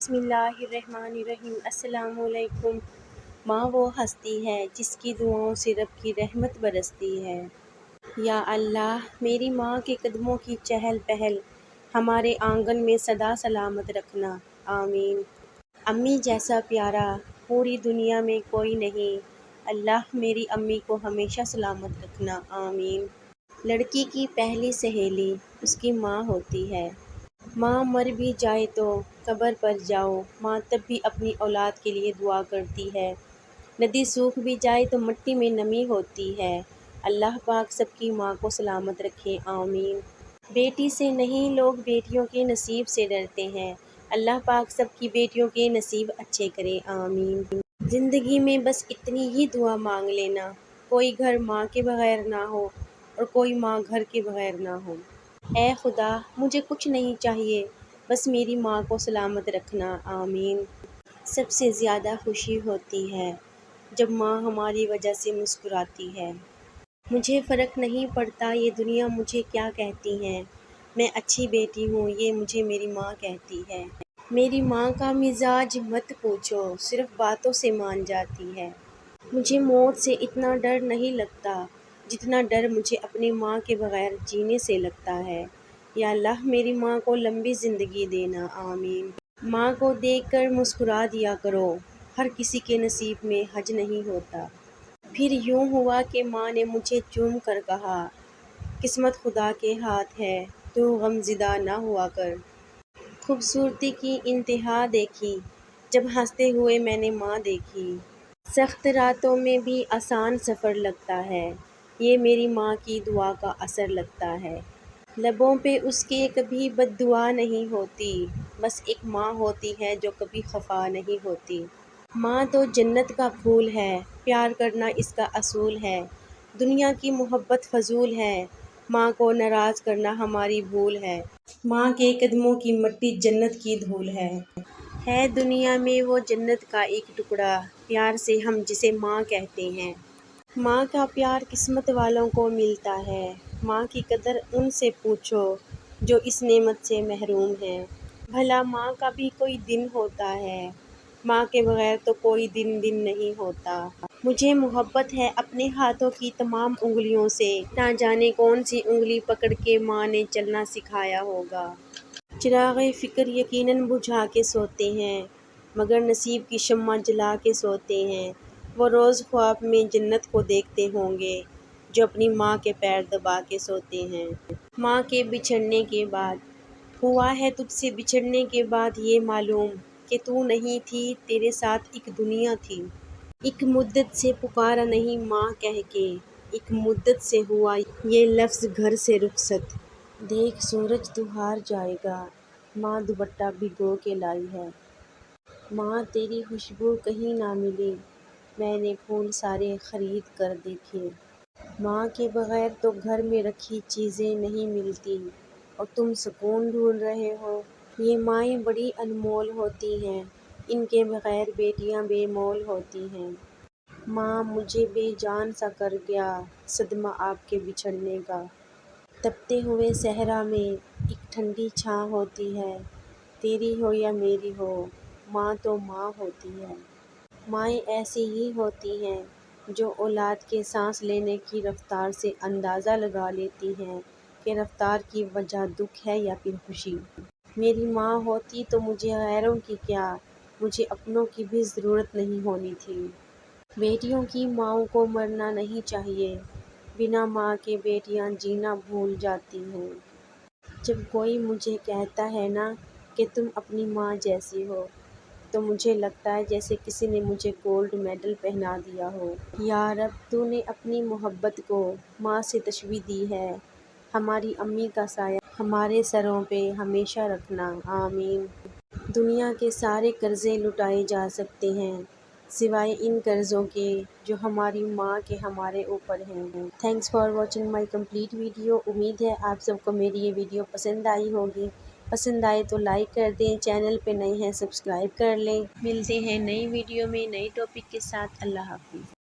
بسم اللہ الرحمن الرحیم۔ السلام علیکم۔ ماں وہ ہستی ہے جس کی دعاؤں سے رب کی رحمت برستی ہے۔ یا اللہ میری ماں کے قدموں کی چہل پہل ہمارے آنگن میں سدا سلامت رکھنا، آمین۔ امی جیسا پیارا پوری دنیا میں کوئی نہیں، اللہ میری امی کو ہمیشہ سلامت رکھنا، آمین۔ لڑکی کی پہلی سہیلی اس کی ماں ہوتی ہے۔ ماں مر بھی جائے تو قبر پر جاؤ، ماں تب بھی اپنی اولاد کے لیے دعا کرتی ہے۔ ندی سوکھ بھی جائے تو مٹی میں نمی ہوتی ہے۔ اللہ پاک سب کی ماں کو سلامت رکھے، آمین۔ بیٹی سے نہیں لوگ بیٹیوں کے نصیب سے ڈرتے ہیں، اللہ پاک سب کی بیٹیوں کے نصیب اچھے کرے، آمین۔ زندگی میں بس اتنی ہی دعا مانگ لینا، کوئی گھر ماں کے بغیر نہ ہو اور کوئی ماں گھر کے بغیر نہ ہو۔ اے خدا مجھے کچھ نہیں چاہیے، بس میری ماں کو سلامت رکھنا، آمین۔ سب سے زیادہ خوشی ہوتی ہے جب ماں ہماری وجہ سے مسکراتی ہے۔ مجھے فرق نہیں پڑتا یہ دنیا مجھے کیا کہتی ہے، میں اچھی بیٹی ہوں یہ مجھے میری ماں کہتی ہے۔ میری ماں کا مزاج مت پوچھو، صرف باتوں سے مان جاتی ہے۔ مجھے موت سے اتنا ڈر نہیں لگتا جتنا ڈر مجھے اپنی ماں کے بغیر جینے سے لگتا ہے۔ یا اللہ میری ماں کو لمبی زندگی دینا، آمین۔ ماں کو دیکھ کر مسکرا دیا کرو، ہر کسی کے نصیب میں حج نہیں ہوتا۔ پھر یوں ہوا کہ ماں نے مجھے چوم کر کہا، قسمت خدا کے ہاتھ ہے، تو غم زدہ نہ ہوا کر۔ خوبصورتی کی انتہا دیکھی جب ہنستے ہوئے میں نے ماں دیکھی۔ سخت راتوں میں بھی آسان سفر لگتا ہے، یہ میری ماں کی دعا کا اثر لگتا ہے۔ لبوں پہ اس کے کبھی بد دعا نہیں ہوتی، بس ایک ماں ہوتی ہے جو کبھی خفا نہیں ہوتی۔ ماں تو جنت کا پھول ہے، پیار کرنا اس کا اصول ہے۔ دنیا کی محبت فضول ہے، ماں کو ناراض کرنا ہماری بھول ہے۔ ماں کے قدموں کی مٹی جنت کی دھول ہے دنیا میں وہ جنت کا ایک ٹکڑا، پیار سے ہم جسے ماں کہتے ہیں۔ ماں کا پیار قسمت والوں کو ملتا ہے، ماں کی قدر ان سے پوچھو جو اس نعمت سے محروم ہیں۔ بھلا ماں کا بھی کوئی دن ہوتا ہے، ماں کے بغیر تو کوئی دن نہیں ہوتا۔ مجھے محبت ہے اپنے ہاتھوں کی تمام انگلیوں سے، نہ جانے کون سی انگلی پکڑ کے ماں نے چلنا سکھایا ہوگا۔ چراغ فکر یقیناً بجھا کے سوتے ہیں، مگر نصیب کی شمع جلا کے سوتے ہیں۔ وہ روز خواب میں جنت کو دیکھتے ہوں گے جو اپنی ماں کے پیر دبا کے سوتے ہیں۔ ماں کے بچھڑنے کے بعد ہوا ہے تجھ سے بچھڑنے کے بعد یہ معلوم کہ تو نہیں تھی، تیرے ساتھ ایک دنیا تھی۔ ایک مدت سے پکارا نہیں ماں کہہ کے، ایک مدت سے ہوا یہ لفظ گھر سے رخصت۔ دیکھ سورج تو ہار جائے گا، ماں دوپٹہ بھگو کے لائی ہے۔ ماں تیری خوشبو کہیں نہ ملی، میں نے پھول سارے خرید کر دیکھے۔ ماں کے بغیر تو گھر میں رکھی چیزیں نہیں ملتی اور تم سکون ڈھونڈ رہے ہو۔ یہ مائیں بڑی انمول ہوتی ہیں، ان کے بغیر بیٹیاں بے مول ہوتی ہیں۔ ماں مجھے بے جان سا کر گیا صدمہ آپ کے بچھڑنے کا۔ تپتے ہوئے صحرا میں ایک ٹھنڈی چھاں ہوتی ہے، تیری ہو یا میری ہو، ماں تو ماں ہوتی ہے۔ مائیں ایسی ہی ہوتی ہیں جو اولاد کے سانس لینے کی رفتار سے اندازہ لگا لیتی ہیں کہ رفتار کی وجہ دکھ ہے یا پھر خوشی۔ میری ماں ہوتی تو مجھے غیروں کی کیا، مجھے اپنوں کی بھی ضرورت نہیں ہونی تھی۔ بیٹیوں کی ماؤں کو مرنا نہیں چاہیے، بنا ماں کے بیٹیاں جینا بھول جاتی ہیں۔ جب کوئی مجھے کہتا ہے نا کہ تم اپنی ماں جیسی ہو، تو مجھے لگتا ہے جیسے کسی نے مجھے گولڈ میڈل پہنا دیا ہو۔ یا رب تو نے اپنی محبت کو ماں سے تشبیہ دی ہے، ہماری امی کا سایہ ہمارے سروں پہ ہمیشہ رکھنا، آمین۔ دنیا کے سارے قرضے لٹائے جا سکتے ہیں سوائے ان قرضوں کے جو ہماری ماں کے ہمارے اوپر ہیں۔ Thanks for watching my complete video. امید ہے آپ سب کو میری یہ ویڈیو پسند آئی ہوگی۔ پسند آئے تو لائک کر دیں، چینل پہ نئے ہیں سبسکرائب کر لیں۔ ملتے ہیں نئی ویڈیو میں نئے ٹاپک کے ساتھ۔ اللہ حافظ۔